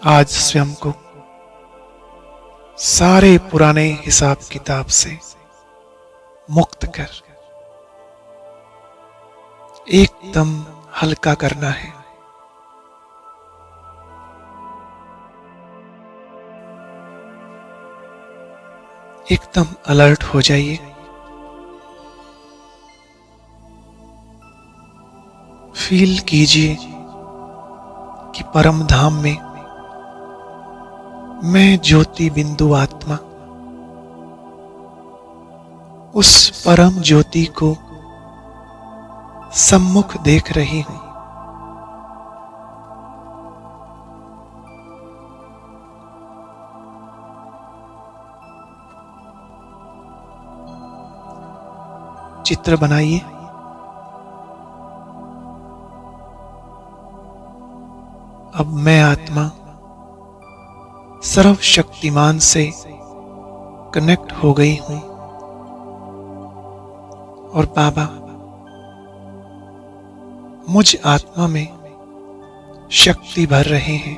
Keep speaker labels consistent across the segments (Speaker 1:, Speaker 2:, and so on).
Speaker 1: आज स्वयं को सारे पुराने हिसाब किताब से मुक्त कर एकदम हल्का करना है। एकदम अलर्ट हो जाइए। फील कीजिए कि परम धाम में मैं ज्योति बिंदु आत्मा उस परम ज्योति को सम्मुख देख रही हूं। चित्र बनाइए। अब मैं आत्मा सर्वशक्तिमान से कनेक्ट हो गई हूं और बाबा मुझ आत्मा में शक्ति भर रहे हैं।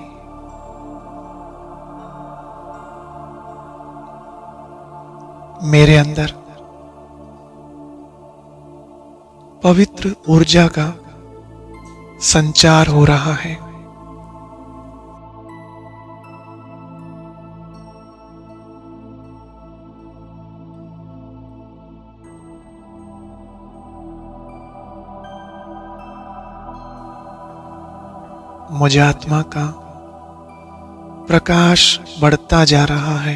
Speaker 1: मेरे अंदर पवित्र ऊर्जा का संचार हो रहा है। मुझ आत्मा का प्रकाश बढ़ता जा रहा है।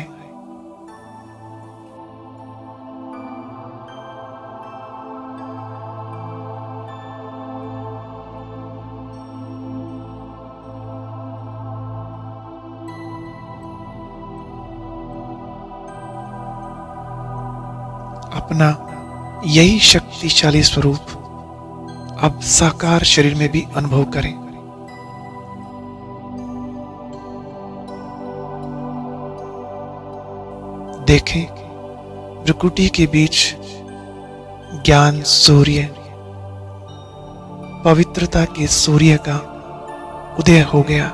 Speaker 1: अपना यही शक्तिशाली स्वरूप अब साकार शरीर में भी अनुभव करें। देखें प्रकृति के बीच ज्ञान सूर्य, पवित्रता के सूर्य का उदय हो गया।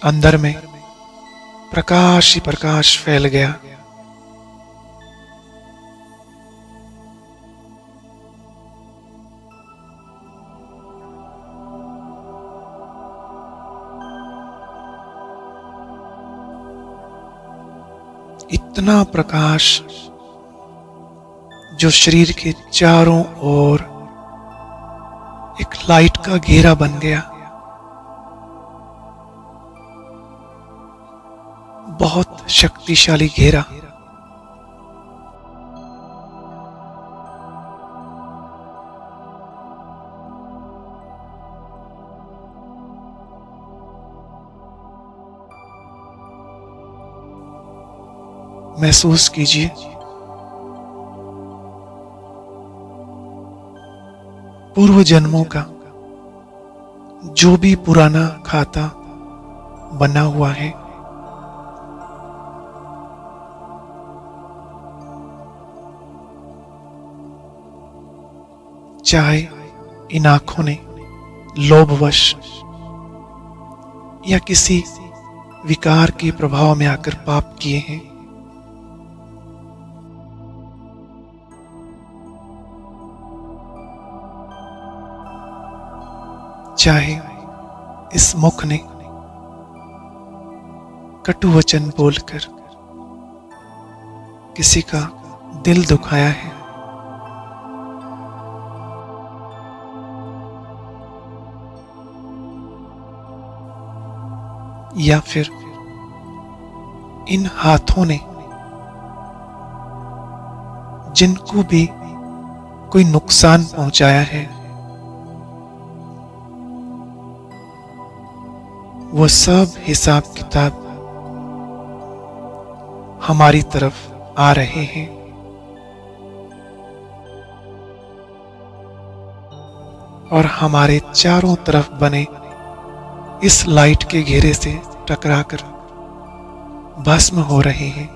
Speaker 1: अंदर में प्रकाश ही प्रकाश फैल गया। इतना प्रकाश जो शरीर के चारों ओर एक लाइट का घेरा बन गया। बहुत शक्तिशाली घेरा। महसूस कीजिए पूर्व जन्मों का जो भी पुराना खाता बना हुआ है, चाहे इन आंखों ने लोभवश या किसी विकार के प्रभाव में आकर पाप किए हैं, चाहे इस मुख ने कटु वचन बोलकर किसी का दिल दुखाया है, या फिर इन हाथों ने जिनको भी कोई नुकसान पहुंचाया है, वो सब हिसाब किताब हमारी तरफ आ रहे हैं। और हमारे चारों तरफ बने इस लाइट के घेरे से टकराकर भस्म हो रहे हैं।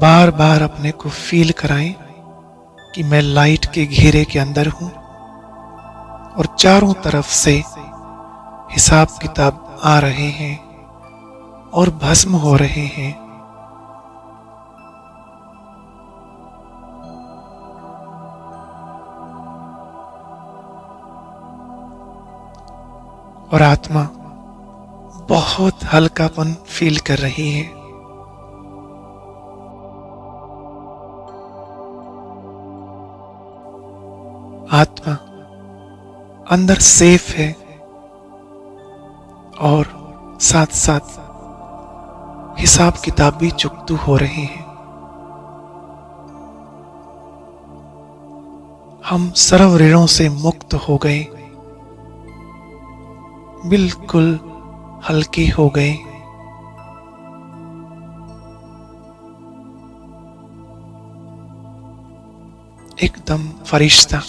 Speaker 1: बार बार अपने को फील कराएं कि मैं लाइट के घेरे के अंदर हूं और चारों तरफ से हिसाब किताब आ रहे हैं और भस्म हो रहे हैं। और आत्मा बहुत हल्कापन फील कर रही है। आत्मा अंदर सेफ है और साथ साथ हिसाब किताब भी चुकतू हो रहे हैं। हम सर्व ऋणों से मुक्त हो गए, बिल्कुल हल्के हो गए। एकदम फरिश्ता।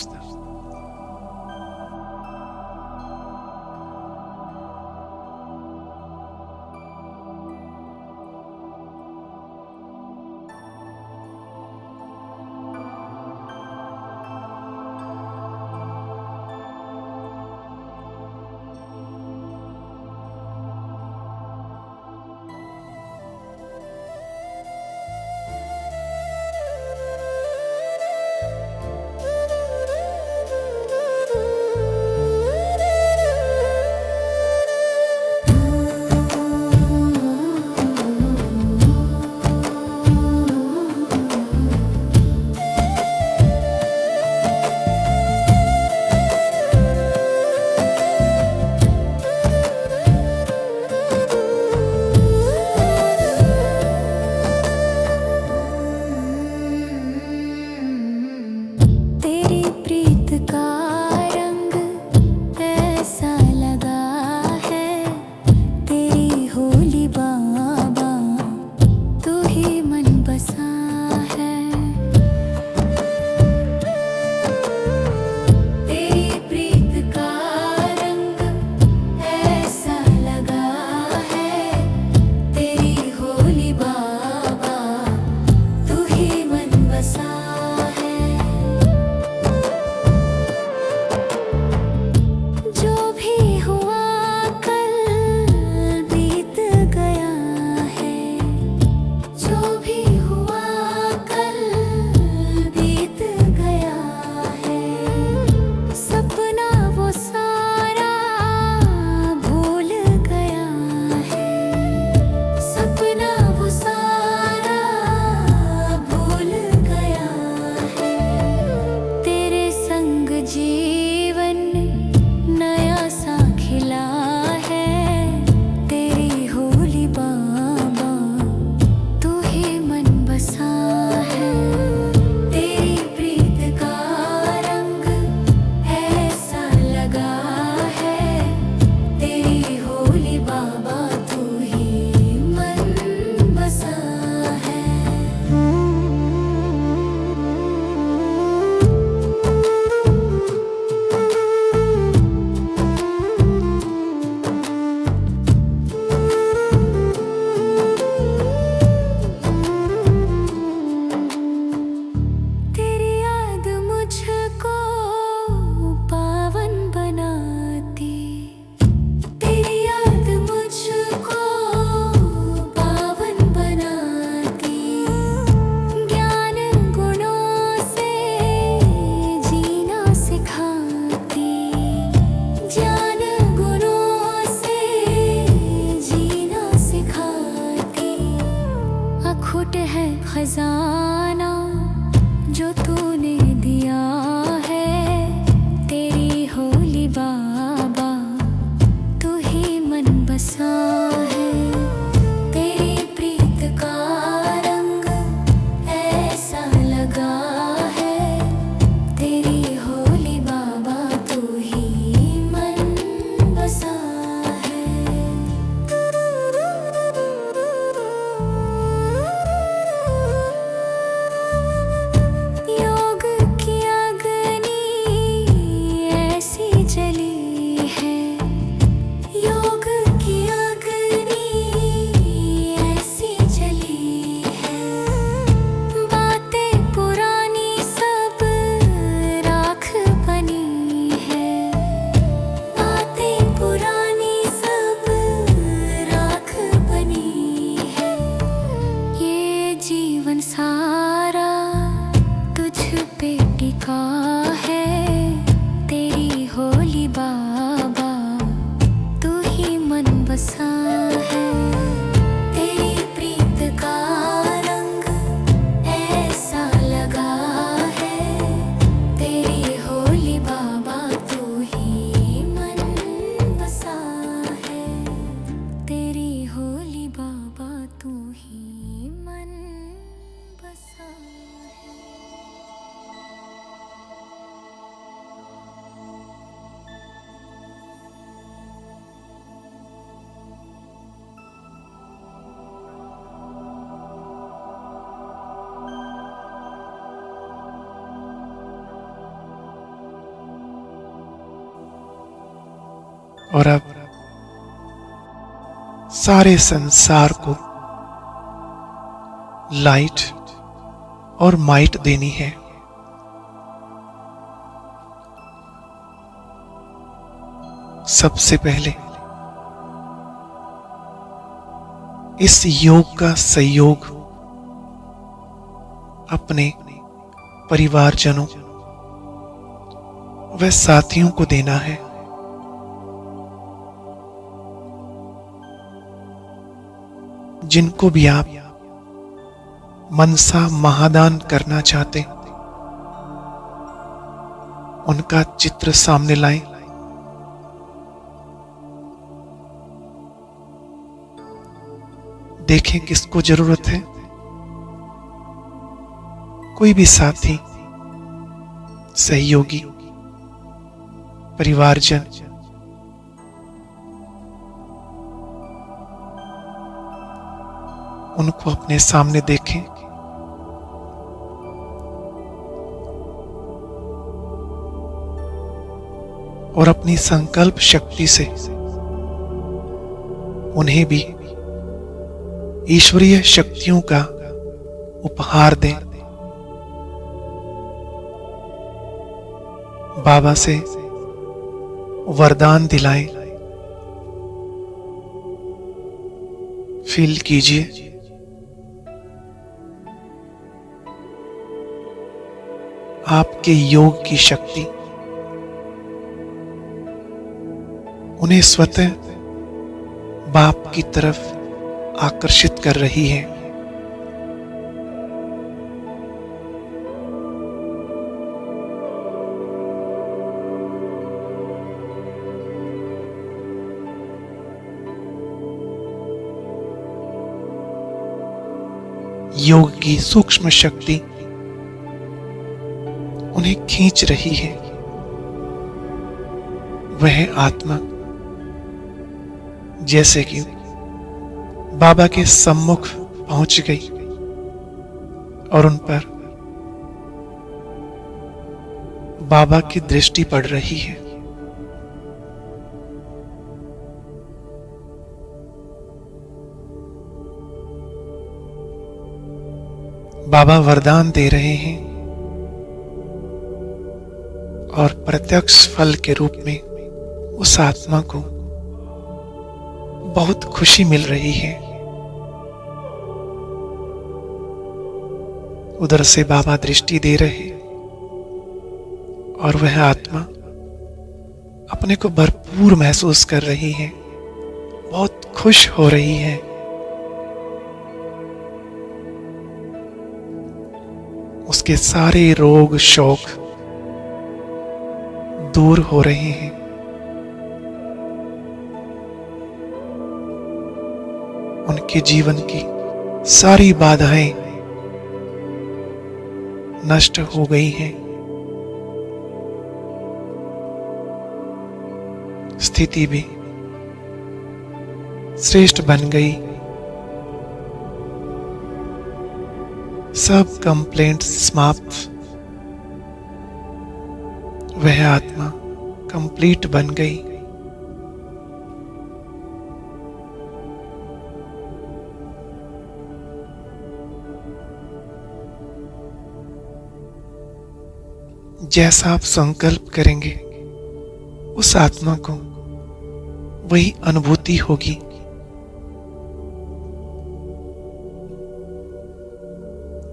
Speaker 1: और अब सारे संसार को लाइट और माइट देनी है। सबसे पहले इस योग का सहयोग अपने परिवारजनों व साथियों को देना है। जिनको भी आप मनसा महादान करना चाहते उनका चित्र सामने लाएं। देखें किसको जरूरत है। कोई भी साथी, सहयोगी, परिवारजन उनको अपने सामने देखें। और अपनी संकल्प शक्ति से उन्हें भी ईश्वरीय शक्तियों का उपहार दें। बाबा से वरदान दिलाएं। फील कीजिए आपके योग की शक्ति उन्हें स्वतः बाप की तरफ आकर्षित कर रही है। योग की सूक्ष्म शक्ति उन्हें खींच रही है। वह आत्मा जैसे कि बाबा के सम्मुख पहुंच गई और उन पर बाबा की दृष्टि पड़ रही है। बाबा वरदान दे रहे हैं और प्रत्यक्ष फल के रूप में उस आत्मा को बहुत खुशी मिल रही है। उधर से बाबा दृष्टि दे रहे और वह आत्मा अपने को भरपूर महसूस कर रही है, बहुत खुश हो रही है। उसके सारे रोग शोक दूर हो रहे हैं। उनके जीवन की सारी बाधाएं नष्ट हो गई हैं। स्थिति भी श्रेष्ठ बन गई। सब कंप्लेंट्स समाप्त। वह आत्मा कंप्लीट बन गई। जैसा आप संकल्प करेंगे उस आत्मा को वही अनुभूति होगी।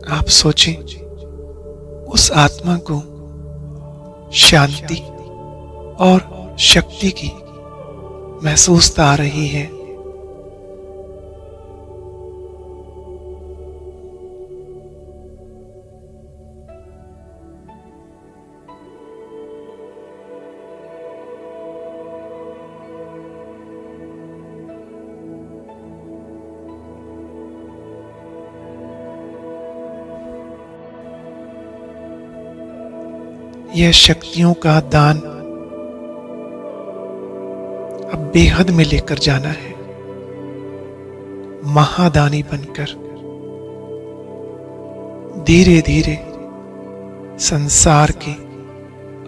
Speaker 1: आप सोचें उस आत्मा को शांति और शक्ति की महसूसता आ रही है। यह शक्तियों का दान अब बेहद में लेकर जाना है। महादानी बनकर धीरे धीरे संसार की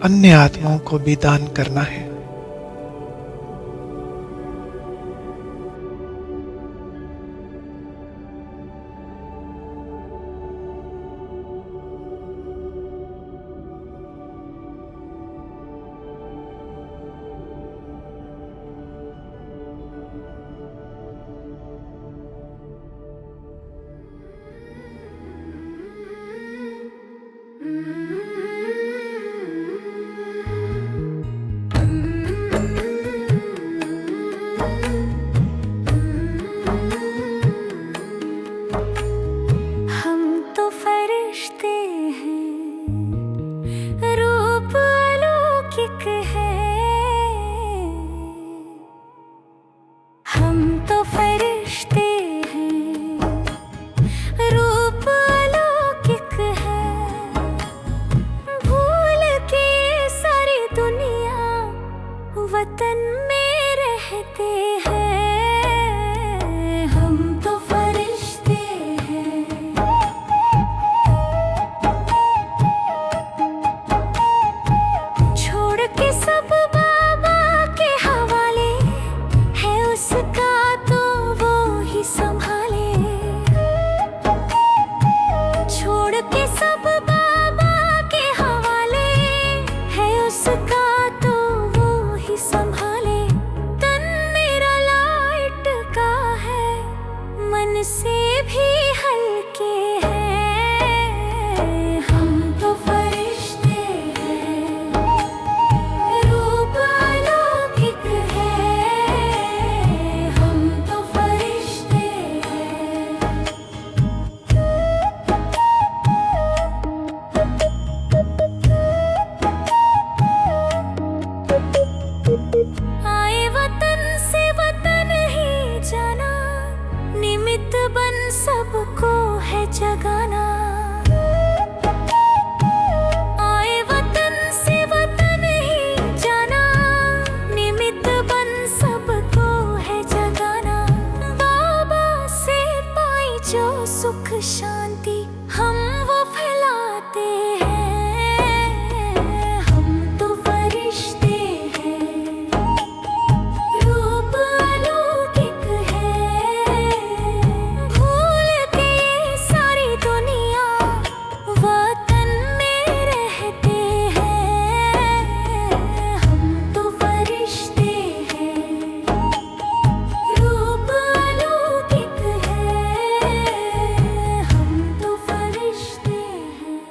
Speaker 1: अन्य आत्माओं को भी दान करना है।
Speaker 2: वतन में रहते हैं, हम तो फरिश्ते हैं। छोड़ के सब बाबा के हवाले, है उसका तो वो ही संभाले। छोड़ के सब बाबा के हवाले, है उसका तो वो ही संभाले। तन मेरा लाइट का है, मन से भी हल्के हैं, हम तो फरिश्ते हैं। रूप अलौकिक है, हम तो फरिश्ते हैं। आए वतन से वतन ही जाना, निमित्त बन सबको है जगाना। आए वतन से वतन ही जाना, निमित्त बन सबको है जगाना। बाबा से पाई जो सुख शांति, हम वो फैलाते हैं, हम तो फरिश्ते हैं। रूप अलौकिक है, भूल के ये सारी दुनिया, वतन में रहते हैं, हम तो फरिश्ते हैं। रूप अलौकिक है, हम तो फरिश्ते हैं।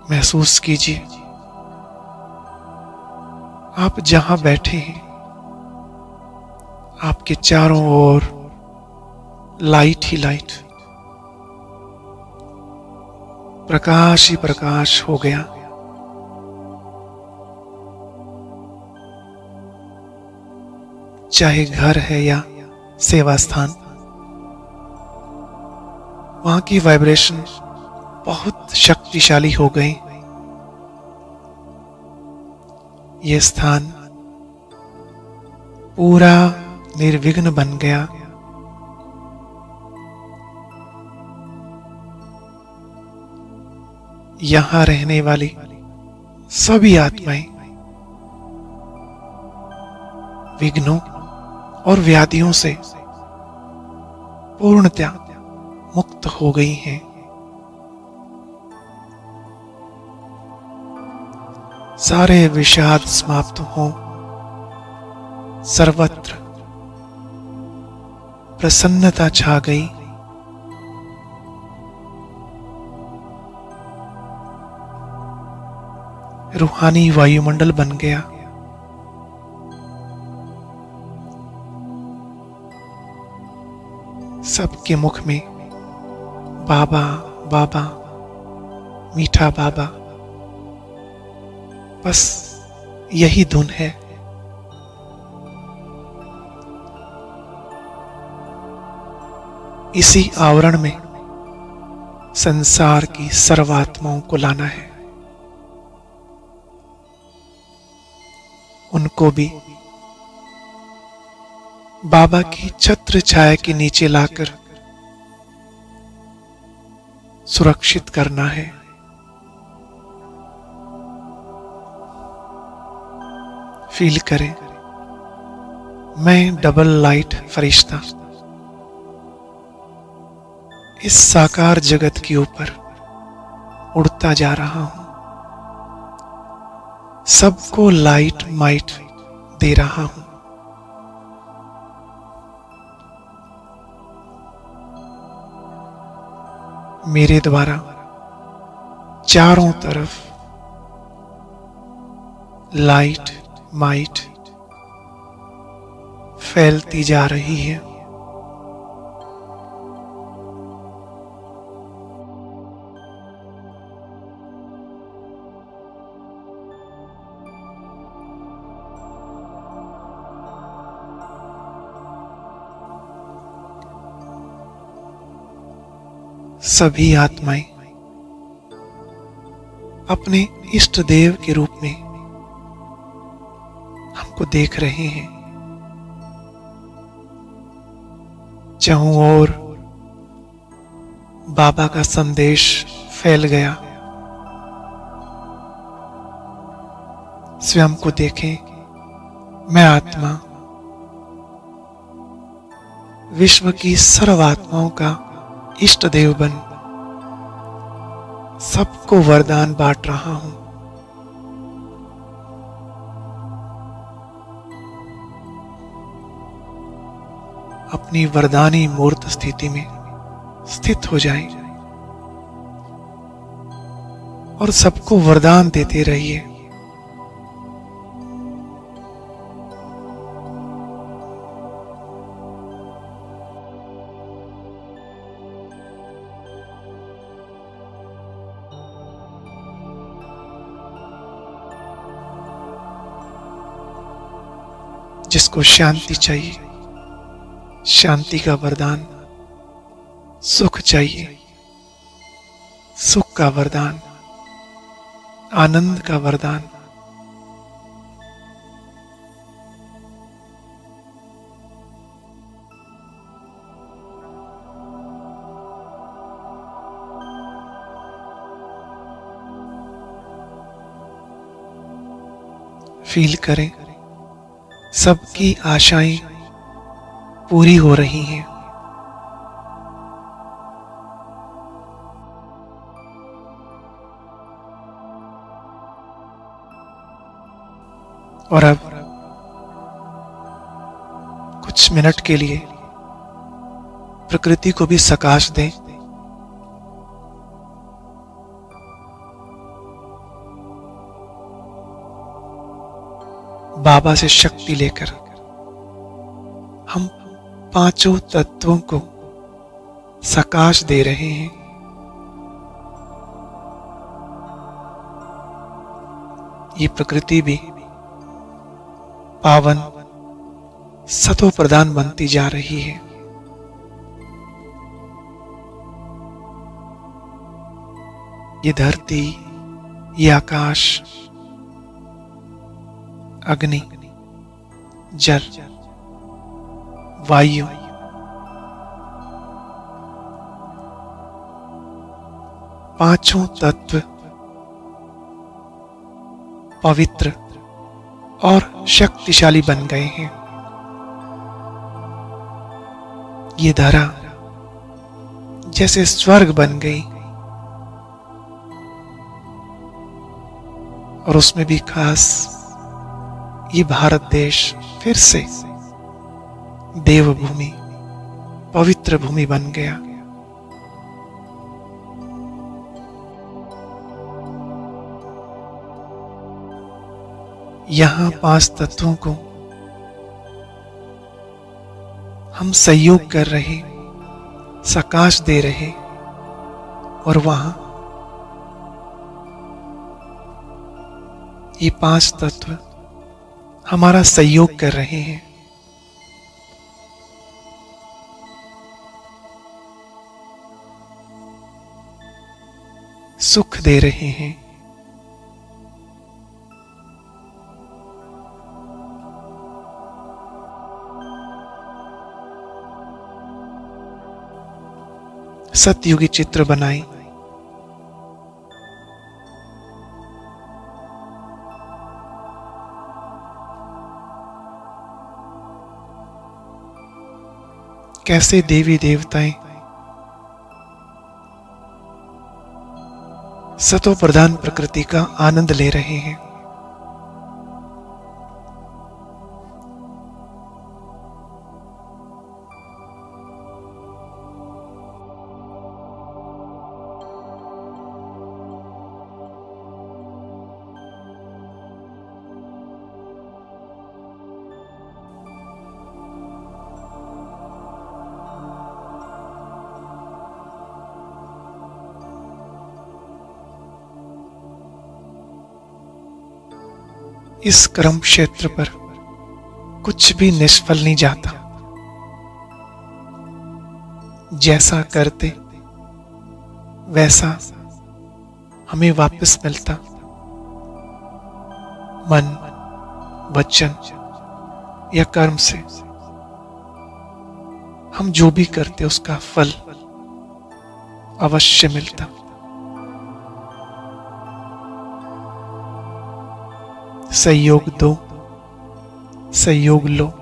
Speaker 1: महसूस कीजिए, आप जहां बैठे हैं, आपके चारों ओर लाइट ही लाइट, प्रकाश ही प्रकाश हो गया। चाहे घर है या सेवा स्थान, वहां की वाइब्रेशन बहुत शक्तिशाली हो गई। ये स्थान पूरा निर्विघ्न बन गया। यहां रहने वाली सभी आत्माएं विघ्नों और व्याधियों से पूर्णतया मुक्त हो गई हैं। सारे विषाद समाप्त हों, सर्वत्र प्रसन्नता छा गई। रूहानी वायुमंडल बन गया। सबके मुख में बाबा बाबा, मीठा बाबा, बस यही धुन है। इसी आवरण में संसार की सर्वात्माओं को लाना है। उनको भी बाबा की छत्र छाया के नीचे लाकर सुरक्षित करना है। फील करें, मैं डबल लाइट फरिश्ता इस साकार जगत के ऊपर उड़ता जा रहा हूं। सबको लाइट माइट दे रहा हूं। मेरे द्वारा चारों तरफ लाइट माइट फैलती जा रही है। सभी आत्माएं अपने इष्ट देव के रूप में हमको देख रहे हैं। चारों ओर बाबा का संदेश फैल गया। स्वयं को देखें, मैं आत्मा विश्व की सर्व आत्माओं का इष्ट देव बन सबको वरदान बांट रहा हूं। अपनी वरदानी मूर्त स्थिति में स्थित हो जाएं और सबको वरदान देते रहिए। जिसको शांति चाहिए, शांति का वरदान। सुख चाहिए, सुख का वरदान। आनंद का वरदान। फील करें, सबकी आशाएं पूरी हो रही हैं। और अब कुछ मिनट के लिए प्रकृति को भी सकाश दें। बाबा से शक्ति लेकर हम पांचों तत्वों को सकाश दे रहे हैं। ये प्रकृति भी पावन सतो प्रधान बनती जा रही है। ये धरती, ये आकाश, अग्नि, जल, वायु, पांचों तत्व पवित्र और शक्तिशाली बन गए हैं। ये धरा जैसे स्वर्ग बन गई और उसमें भी खास ये भारत देश फिर से देवभूमि, पवित्र भूमि बन गया। यहां पांच तत्वों को हम सहयोग कर रहे, सकाश दे रहे, और वहां ये पांच तत्व हमारा सहयोग कर रहे हैं। सुख दे रहे हैं। सतयुगी चित्र बनाएं। कैसे देवी देवताएं सतो प्रधान प्रकृति का आनंद ले रहे हैं। इस कर्म क्षेत्र पर कुछ भी निष्फल नहीं जाता। जैसा करते वैसा हमें वापस मिलता। मन, वचन या कर्म से हम जो भी करते उसका फल अवश्य मिलता। सहयोग दो, सहयोग लो।